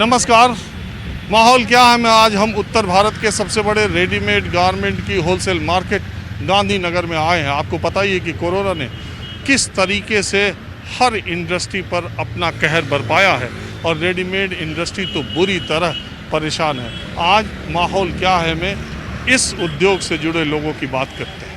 नमस्कार। माहौल क्या है मैं आज हम उत्तर भारत के सबसे बड़े रेडीमेड गारमेंट की होलसेल मार्केट गांधीनगर में आए हैं। आपको पता ही है कि कोरोना ने किस तरीके से हर इंडस्ट्री पर अपना कहर बरपाया है और रेडीमेड इंडस्ट्री तो बुरी तरह परेशान है। आज माहौल क्या है में इस उद्योग से जुड़े लोगों की बात करते हैं।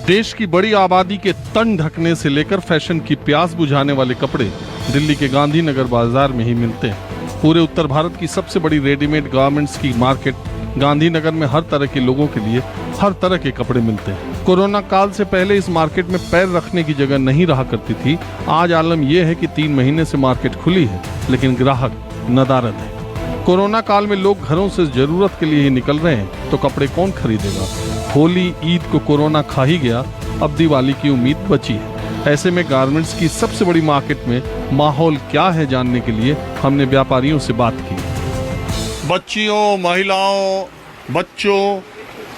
देश की बड़ी आबादी के तन ढकने से लेकर फैशन की प्यास बुझाने वाले कपड़े दिल्ली के गांधीनगर बाजार में ही मिलते हैं। पूरे उत्तर भारत की सबसे बड़ी रेडीमेड गारमेंट्स की मार्केट गांधीनगर में हर तरह के लोगों के लिए हर तरह के कपड़े मिलते हैं। कोरोना काल से पहले इस मार्केट में पैर रखने की जगह नहीं रहा करती थी। आज आलम यह है कि 3 महीने से मार्केट खुली है, लेकिन ग्राहक नदारद है। कोरोना काल में लोग घरों से जरूरत के लिए ही निकल रहे हैं, तो कपड़े कौन खरीदेगा। होली ईद को कोरोना खा ही गया, अब दिवाली की उम्मीद बची है। ऐसे में गारमेंट्स की सबसे बड़ी मार्केट में माहौल क्या है जानने के लिए हमने व्यापारियों से बात की। बच्चियों, महिलाओं, बच्चों,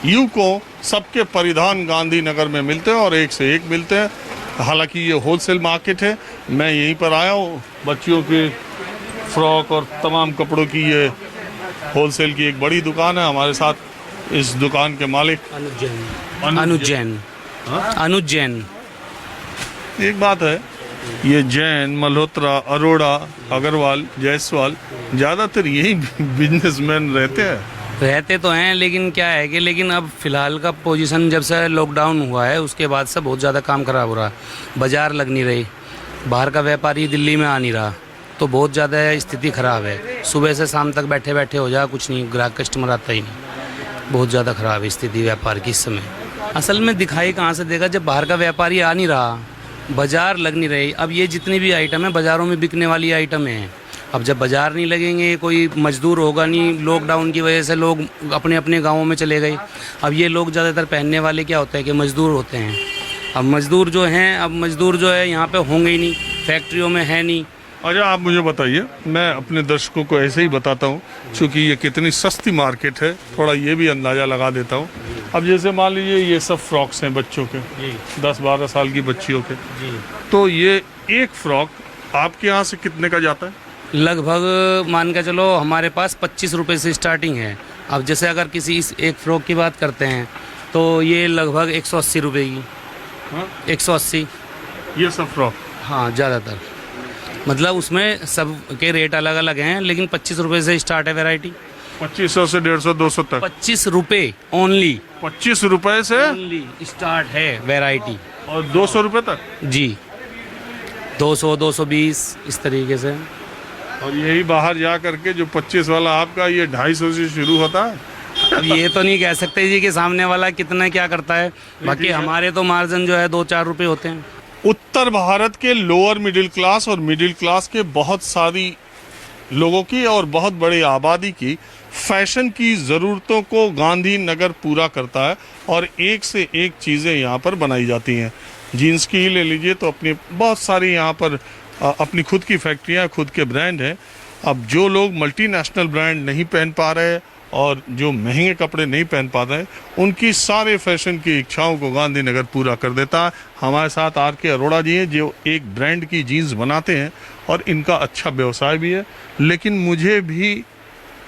युवकों सबके परिधान गांधीनगर में मिलते हैं और एक से एक मिलते हैं। हालांकि ये होलसेल मार्केट है, मैं यहीं पर आया हूँ। बच्चियों के फ्रॉक और तमाम कपड़ों की ये होलसेल की एक बड़ी दुकान है। हमारे साथ इस दुकान के मालिक अनुज जैन। एक बात है, ये जैन, मल्होत्रा, अरोड़ा, अग्रवाल, जायसवाल ज़्यादातर यही बिजनेसमैन रहते तो हैं, लेकिन क्या है कि अब फिलहाल का पोजीशन जब से लॉकडाउन हुआ है उसके बाद से बहुत ज़्यादा काम खराब हो रहा। बाजार लग नहीं रही, बाहर का व्यापारी दिल्ली में आ नहीं रहा, तो बहुत ज़्यादा स्थिति ख़राब है। सुबह से शाम तक बैठे बैठे हो जा, कुछ नहीं, ग्राहक कस्टमर आता ही नहीं। बहुत ज़्यादा ख़राब है स्थिति व्यापार की इस समय। असल में दिखाई कहाँ से देगा जब बाहर का व्यापारी आ नहीं रहा, बाजार लग नहीं रही। अब ये जितनी भी आइटम है बाज़ारों में बिकने वाली आइटम है। अब जब बाज़ार नहीं लगेंगे, कोई मजदूर होगा नहीं, लॉकडाउन की वजह से लोग अपने अपने गाँवों में चले गए। अब ये लोग ज़्यादातर पहनने वाले क्या होते हैं कि मजदूर होते हैं। अब मजदूर जो है यहाँ पे होंगे ही नहीं, फैक्ट्रियों में है नहीं। अच्छा, आप मुझे बताइए, मैं अपने दर्शकों को ऐसे ही बताता हूँ क्योंकि ये कितनी सस्ती मार्केट है, थोड़ा ये भी अंदाज़ा लगा देता हूँ। अब जैसे मान लीजिए ये सब फ्रॉक्स हैं बच्चों के, 10-12 साल की बच्चियों के, तो ये एक फ्रॉक आपके यहाँ से कितने का जाता है? लगभग मान के चलो हमारे पास 25 रुपये से स्टार्टिंग है। अब जैसे अगर किसी इस एक फ्रॉक की बात करते हैं तो ये लगभग 180 रुपये की। हाँ? 180 ये सब फ्रॉक? हाँ, ज़्यादातर मतलब उसमें सब के रेट अलग अलग हैं, लेकिन 25 रुपये से स्टार्ट है वैरायटी। 2500 से 150-200 तक? 25 रुपये ओनली। 25 रुपये से ओनली स्टार्ट है वैरायटी। और 200 रुपये तक? जी, 200, 220 इस तरीके से। और यही बाहर जा करके जो 25 वाला आपका, ये 250 से शुरू होता है। अब ये तो नहीं कह सकते जी कि सामने वाला कितना क्या करता है, बाकी हमारे तो मार्जिन जो है 2-4 रुपये होते हैं। उत्तर भारत के लोअर मिडिल क्लास और मिडिल क्लास के बहुत सारी लोगों की और बहुत बड़ी आबादी की फैशन की ज़रूरतों को गांधीनगर पूरा करता है और एक से एक चीज़ें यहाँ पर बनाई जाती हैं। जीन्स की ही ले लीजिए तो अपनी बहुत सारी यहाँ पर अपनी खुद की फैक्ट्रियाँ, खुद के ब्रांड हैं। अब जो लोग मल्टीनेशनल ब्रांड नहीं पहन पा रहे और जो महंगे कपड़े नहीं पहन पा रहे, उनकी सारे फैशन की इच्छाओं को गांधीनगर पूरा कर देता है। हमारे साथ RK अरोड़ा जी हैं जो एक ब्रांड की जीन्स बनाते हैं और इनका अच्छा व्यवसाय भी है, लेकिन मुझे भी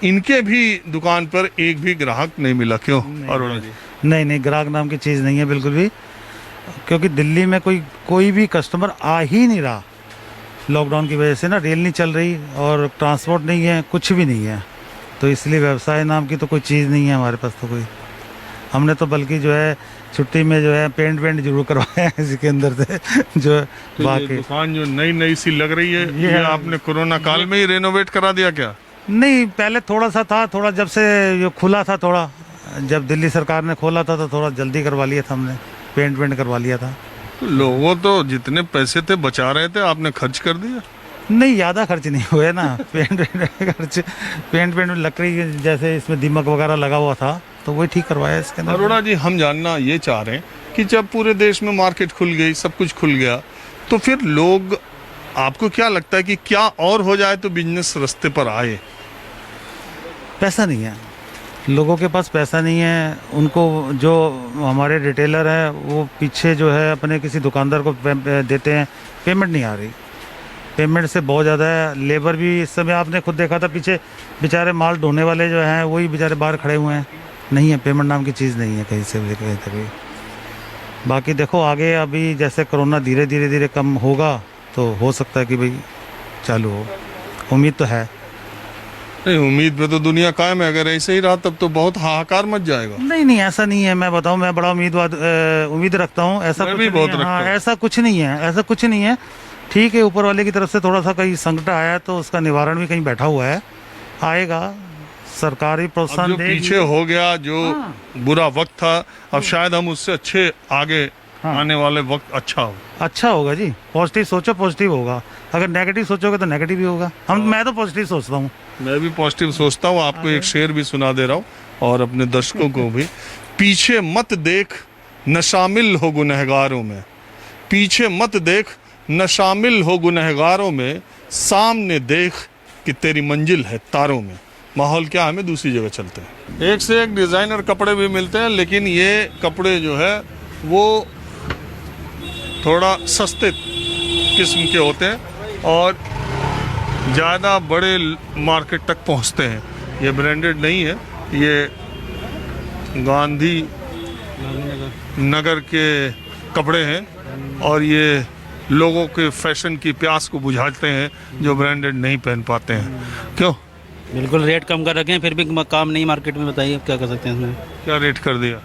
इनके भी दुकान पर एक भी ग्राहक नहीं मिला। क्यों अरोड़ा जी? नहीं, ग्राहक नाम की चीज़ नहीं है बिल्कुल भी, क्योंकि दिल्ली में कोई भी कस्टमर आ ही नहीं रहा। लॉकडाउन की वजह से ना रेल नहीं चल रही और ट्रांसपोर्ट नहीं है, कुछ भी नहीं है, तो इसलिए व्यवसाय नाम की तो कोई चीज़ नहीं है हमारे पास तो कोई। हमने तो बल्कि जो है छुट्टी में जो है पेंट जरूर करवाया है इसके अंदर से जो है। तो बाकी दुकान जो नई सी लग रही है, ये आपने कोरोना काल में ही रेनोवेट करा दिया क्या? नहीं, पहले थोड़ा सा था, थोड़ा जब से जो खुला था, थोड़ा जब दिल्ली सरकार ने खोला था तो थोड़ा जल्दी करवा लिया था हमने, पेंट करवा लिया था। तो लोगों तो जितने पैसे थे बचा रहे थे, आपने खर्च कर दिया? नहीं, ज़्यादा खर्च नहीं हुए ना। पेंट में लकड़ी जैसे इसमें दीमक वगैरह लगा हुआ था तो वही ठीक करवाया इसके अंदर। अरोड़ा जी, हम जानना ये चाह रहे हैं कि जब पूरे देश में मार्केट खुल गई, सब कुछ खुल गया, तो फिर लोग, आपको क्या लगता है कि क्या और हो जाए तो बिजनेस रास्ते पर आए? पैसा नहीं है लोगों के पास, पैसा नहीं है उनको। जो हमारे रिटेलर हैं वो पीछे जो है अपने किसी दुकानदार को देते हैं, पेमेंट नहीं आ रही। पेमेंट से बहुत ज़्यादा है। लेबर भी इस समय आपने खुद देखा था, पीछे बेचारे माल ढोने वाले जो हैं वही बेचारे बाहर खड़े हुए हैं। नहीं है, पेमेंट नाम की चीज़ नहीं है कहीं से भी कहीं तक भी। बाकी देखो आगे अभी जैसे कोरोना धीरे धीरे कम होगा तो हो सकता है कि भाई चालू हो, उम्मीद तो है। नहीं, उम्मीद पे तो दुनिया कायम है। अगर ऐसे ही रहा तब तो बहुत हाहाकार मच जाएगा। नहीं ऐसा नहीं है, मैं बताऊं, मैं बड़ा उम्मीद रखता हूँ। ऐसा मैं कुछ भी नहीं बहुत है। रखता हाँ, हूं। ऐसा कुछ नहीं है, ऐसा कुछ नहीं है। ठीक है, ऊपर वाले की तरफ से थोड़ा सा कहीं संकट आया है तो उसका निवारण भी कहीं बैठा हुआ है, आएगा। सरकारी अब प्रोत्साहन जो देगी। पीछे हो गया, जो बुरा वक्त था, अब शायद हम उससे अच्छे आगे आने वाले वक्त अच्छा हो। अच्छा होगा जी, पॉजिटिव सोचो, पॉजिटिव होगा। अगर नेगेटिव सोचोगे तो नेगेटिव ही होगा। मैं तो पॉजिटिव सोचता हूँ। मैं भी पॉजिटिव सोचता हूँ। आपको एक शेर भी सुना दे रहा हूँ और अपने दर्शकों को भी। पीछे मत देख न शामिल हो गुनहगारों में, पीछे मत देख न शामिल हो गुनहगारों में, सामने देख कि तेरी मंजिल है तारों में। माहौल क्या, हमें दूसरी जगह चलते हैं। एक से एक डिज़ाइनर कपड़े भी मिलते हैं, लेकिन ये कपड़े जो है वो थोड़ा सस्ते किस्म के होते हैं और ज़्यादा बड़े मार्केट तक पहुंचते हैं। ये ब्रांडेड नहीं है, ये गांधी नगर के कपड़े हैं और ये लोगों के फैशन की प्यास को बुझाते हैं जो ब्रांडेड नहीं पहन पाते हैं। क्यों? बिल्कुल रेट कम कर रखे हैं, फिर भी काम नहीं मार्केट में। बताइए अब क्या कर सकते हैं इसमें। क्या रेट कर दिया?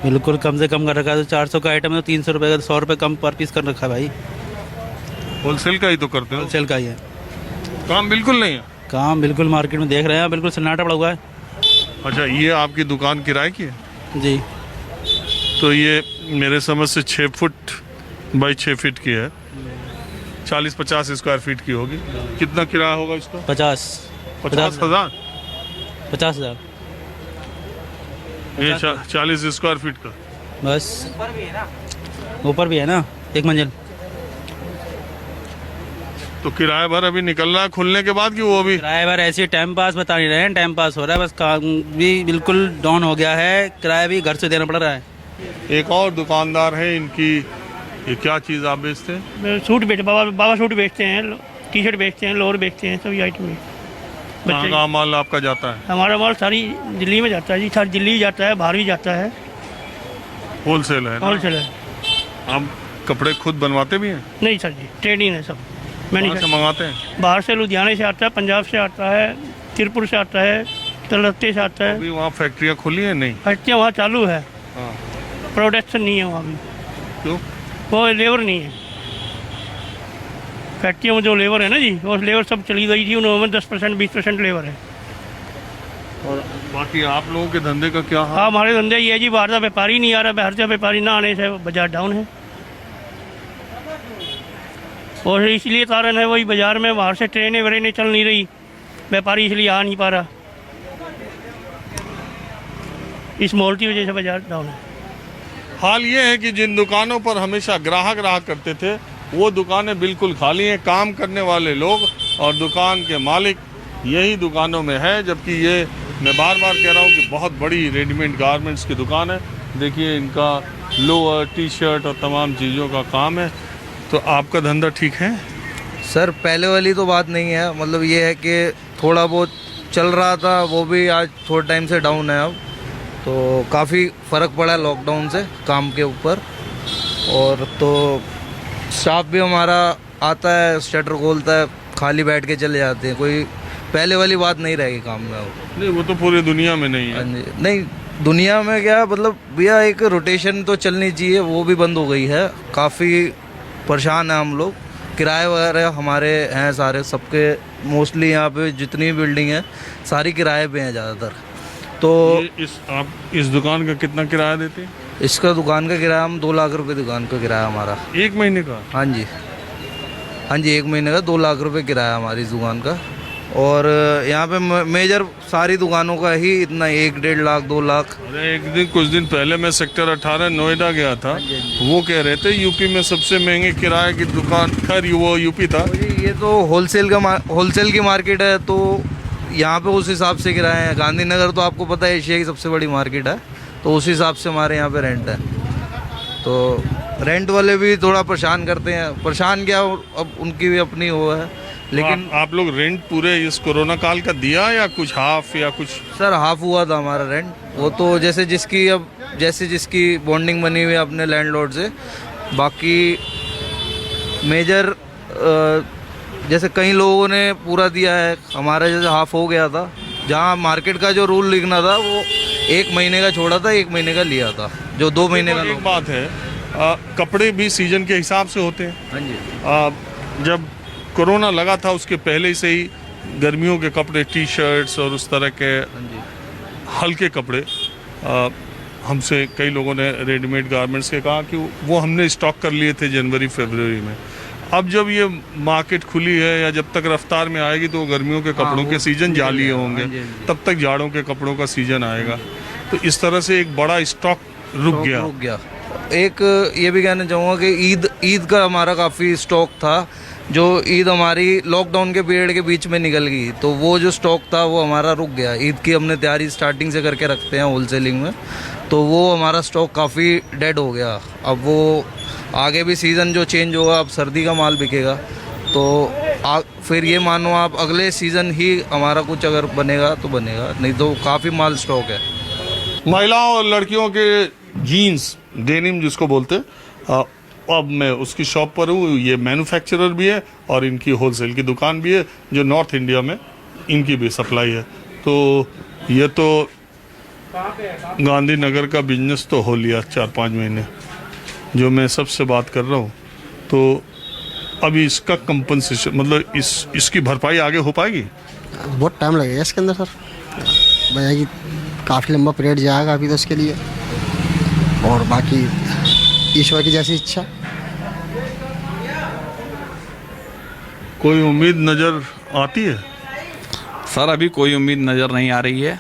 बिल्कुल कम से कम कर रखा है। तो 400 का आइटम है तो 300 रुपये का, 100 रुपये कम पर पीस कर रखा है भाई। होलसेल का ही तो करते हो, होलसेल का ही है काम बिल्कुल नहीं है। काम। बिल्कुल मार्केट में देख रहे हैं, बिल्कुल सन्नाटा पड़ा हुआ है। अच्छा, ये आपकी दुकान किराए की है? जी। तो ये मेरे समझ से 6 फुट बाई 6 फीट की है, 40-50 स्क्वायर फीट की होगी। कितना किराया होगा इसका? 50,000। 50,000 ये 40 स्क्वायर फीट का बस। ऊपर भी है ना, एक मंजिल। तो किराया भर अभी निकल रहा है खुलने के बाद कि वो अभी? किराए भर ऐसे टाइम पास बता नहीं रहे हैं, टाइम पास हो रहा है बस। काम भी बिल्कुल डाउन हो गया है, किराया भी घर से देना पड़ रहा है। एक और दुकानदार है, इनकी ये क्या चीज़ आप बेचते हैं? सूट बाबा सूट बेचते हैं, टी शर्ट बेचते हैं, लोअर बेचते हैं, सभी आइटम। कहाँ कहाँ माल आपका जाता है? हमारा माल सारी दिल्ली में जाता है जी, सारी दिल्ली जाता है, बाहर भी जाता है। होलसेल है ना? होलसेल है। आप कपड़े खुद बनवाते भी हैं? नहीं सर जी, ट्रेडिंग है सब। कहाँ से मंगाते हैं? बाहर से लुधियाने से आता है, पंजाब से आता है, तिरपुर से आता है, कलकत्ते से आता है। अभी वहाँ फैक्ट्रियाँ खुली हैं? नहीं। फैक्ट्रियाँ वहाँ चालू है, हाँ। प्रोडक्शन नहीं है वहाँ भी। क्यों? वो लेबर नहीं है फैक्ट्रियों में। जो लेबर है ना जी, वो लेबर सब चली गई थी, उन्होंने 10% 20% लेबर है। और बाकी आप लोगों के धंधे का क्या हाल? हाँ, हमारे धंधे ये है जी, बाहर का व्यापारी नहीं आ रहा, बाहर से व्यापारी ना आने से बाजार डाउन है। और इसलिए कारण है वही, बाजार में बाहर से ट्रेनें वरेनें चल नहीं रही, व्यापारी इसलिए आ नहीं पा रहा। इस माहौल की वजह से बाजार डाउन है। हाल ये है कि जिन दुकानों पर हमेशा ग्राहक रहा करते थे वो दुकानें बिल्कुल खाली हैं। काम करने वाले लोग और दुकान के मालिक यही दुकानों में है, जबकि ये मैं बार बार कह रहा हूँ कि बहुत बड़ी रेडीमेड गारमेंट्स की दुकान है। देखिए इनका लोअर, टी शर्ट और तमाम चीज़ों का काम है। तो आपका धंधा ठीक है? सर पहले वाली तो बात नहीं है, मतलब ये है कि थोड़ा बहुत चल रहा था, वो भी आज थोड़े टाइम से डाउन है। अब तो काफ़ी फ़र्क पड़ा है लॉकडाउन से काम के ऊपर। और तो स्टाफ भी हमारा आता है, शटर खोलता है, खाली बैठ के चले जाते हैं। कोई पहले वाली बात नहीं रहेगी काम में अब। नहीं, वो तो पूरी दुनिया में नहीं है। नहीं, दुनिया में क्या मतलब भैया, एक रोटेशन तो चलनी चाहिए, वो भी बंद हो गई है। काफ़ी परेशान है हम लोग। किराए वगैरह हमारे हैं सारे, सबके मोस्टली यहाँ पे जितनी बिल्डिंग है सारी किराए पे हैं ज़्यादातर। तो आप इस दुकान का कितना किराया देते हैं? इसका दुकान का किराया हम 2 लाख रुपए दुकान का किराया हमारा। एक महीने का? हाँ जी, हाँ जी, 1 महीने का 2 लाख रुपए किराया हमारी इस दुकान का। और यहाँ पे मेजर सारी दुकानों का ही इतना 1-1.5 लाख 2 लाख। अरे कुछ दिन पहले मैं सेक्टर 18 नोएडा गया था, वो कह रहे थे यूपी में सबसे महंगे किराए की दुकान, खैर वो यूपी था। ये तो होलसेल की मार्केट है, तो यहाँ पे उस हिसाब से किराए हैं। गांधीनगर तो आपको पता है एशिया की सबसे बड़ी मार्केट है, तो उस हिसाब से हमारे यहाँ पे रेंट है। तो रेंट वाले भी थोड़ा परेशान करते हैं, परेशान क्या, अब उनकी भी अपनी वो है। लेकिन आप लोग रेंट पूरे इस कोरोना काल का दिया या कुछ हाफ या कुछ? सर हाफ हुआ था हमारा रेंट, वो तो जैसे जिसकी बॉन्डिंग बनी हुई है अपने लैंडलॉर्ड से। बाकी मेजर जैसे कई लोगों ने पूरा दिया है, हमारा जैसे हाफ हो गया था। जहाँ मार्केट का जो रूल लिखना था वो 1 महीने का छोड़ा था, 1 महीने का लिया था, जो 2 महीने का। एक बात है, कपड़े भी सीजन के हिसाब से होते हैं। हाँ जी। जब कोरोना लगा था उसके पहले से ही गर्मियों के कपड़े, टी शर्ट्स और उस तरह के हल्के कपड़े हमसे कई लोगों ने रेडीमेड गारमेंट्स के कहा कि वो हमने स्टॉक कर लिए थे जनवरी फरवरी में। अब जब ये मार्केट खुली है या जब तक रफ्तार में आएगी तो गर्मियों के कपड़ों के सीजन जारी होंगे, तब तक जाड़ों के कपड़ों का सीजन आएगा। तो इस तरह से एक बड़ा स्टॉक रुक गया। एक ये भी कहना चाहूँगा कि ईद का हमारा काफ़ी स्टॉक था, जो ईद हमारी लॉकडाउन के पीरियड के बीच में निकल गई, तो वो जो स्टॉक था वो हमारा रुक गया। ईद की हमने तैयारी स्टार्टिंग से करके रखते हैं होलसेलिंग में, तो वो हमारा स्टॉक काफ़ी डेड हो गया। अब वो आगे भी सीज़न जो चेंज होगा, अब सर्दी का माल बिकेगा, तो फिर ये मानो आप अगले सीज़न ही हमारा कुछ अगर बनेगा तो बनेगा, नहीं तो काफ़ी माल स्टॉक है। महिलाओं और लड़कियों के जीन्स, डेनिम जिसको बोलते हैं, अब मैं उसकी शॉप पर हूँ। ये मैन्युफैक्चरर भी है और इनकी होलसेल की दुकान भी है, जो नॉर्थ इंडिया में इनकी भी सप्लाई है। तो ये तो गांधीनगर का बिजनेस तो हो लिया 4-5 महीने, जो मैं सबसे बात कर रहा हूँ। तो अभी इसका कंपनसेशन, मतलब इसकी भरपाई आगे हो पाएगी? बहुत टाइम लगेगा इसके अंदर सर, भैया कि काफ़ी लंबा पीरियड जाएगा अभी तो इसके लिए, और बाकी ईश्वर की जैसी इच्छा। कोई उम्मीद नज़र आती है? सर अभी कोई उम्मीद नज़र नहीं आ रही है।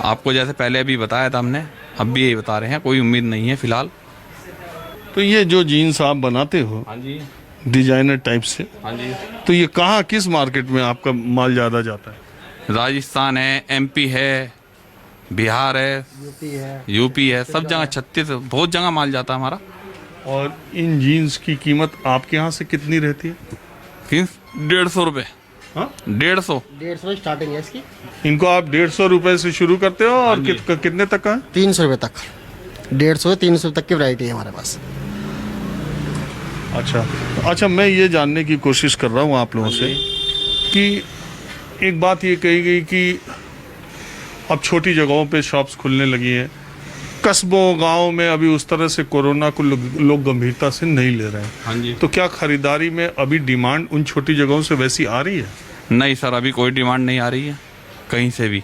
आपको जैसे पहले अभी बताया था हमने, अब भी यही बता रहे हैं, कोई उम्मीद नहीं है फ़िलहाल। तो ये जो जीन्स आप बनाते हो, हाँ जी, डिजाइनर टाइप से, हाँ जी, तो ये कहाँ, किस मार्केट में आपका माल ज़्यादा जाता है? राजस्थान है, MP है, बिहार है, यूपी है, सब जगह, छत्तीस, बहुत जगह माल जाता है हमारा। और इन जीन्स की कीमत आपके यहाँ से कितनी रहती है? 150 रुपये। हाँ, 150 स्टार्टिंग है इसकी। इनको आप 150 रुपये से शुरू करते हो और कितने तक का है? 300 रुपये तक, 150 से 300 तक की वैरायटी है हमारे पास। अच्छा, मैं ये जानने की कोशिश कर रहा हूँ आप लोगों से कि एक बात ये कही गई कि अब छोटी जगहों पे शॉप्स खुलने लगी हैं, कस्बों गांव में अभी उस तरह से कोरोना को लोग गंभीरता से नहीं ले रहे हैं। हाँ जी। तो क्या खरीदारी में अभी डिमांड उन छोटी जगहों से वैसी आ रही है? नहीं सर, अभी कोई डिमांड नहीं आ रही है कहीं से भी।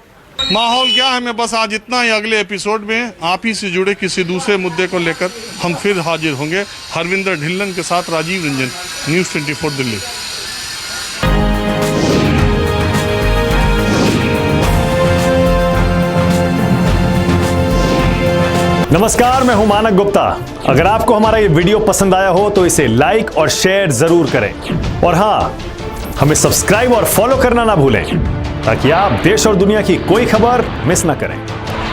माहौल क्या है, मैं बस आज इतना ही। अगले एपिसोड में आप ही से जुड़े किसी दूसरे मुद्दे को लेकर हम फिर हाजिर होंगे। हरविंदर ढिल्लन के साथ राजीव रंजन, न्यूज़ 24 दिल्ली। नमस्कार, मैं हूं मानक गुप्ता। अगर आपको हमारा ये वीडियो पसंद आया हो तो इसे लाइक और शेयर जरूर करें, और हाँ, हमें सब्सक्राइब और फॉलो करना ना भूलें, ताकि आप देश और दुनिया की कोई खबर मिस ना करें।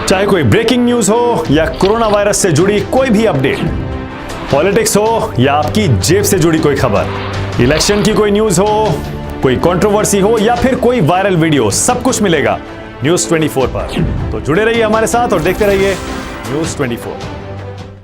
चाहे कोई ब्रेकिंग न्यूज हो या कोरोना वायरस से जुड़ी कोई भी अपडेट, पॉलिटिक्स हो या आपकी जेब से जुड़ी कोई खबर, इलेक्शन की कोई न्यूज हो, कोई कंट्रोवर्सी हो या फिर कोई वायरल वीडियो, सब कुछ मिलेगा न्यूज़ 24 पर। तो जुड़े रहिए हमारे साथ और देखते रहिए न्यूज़ 24।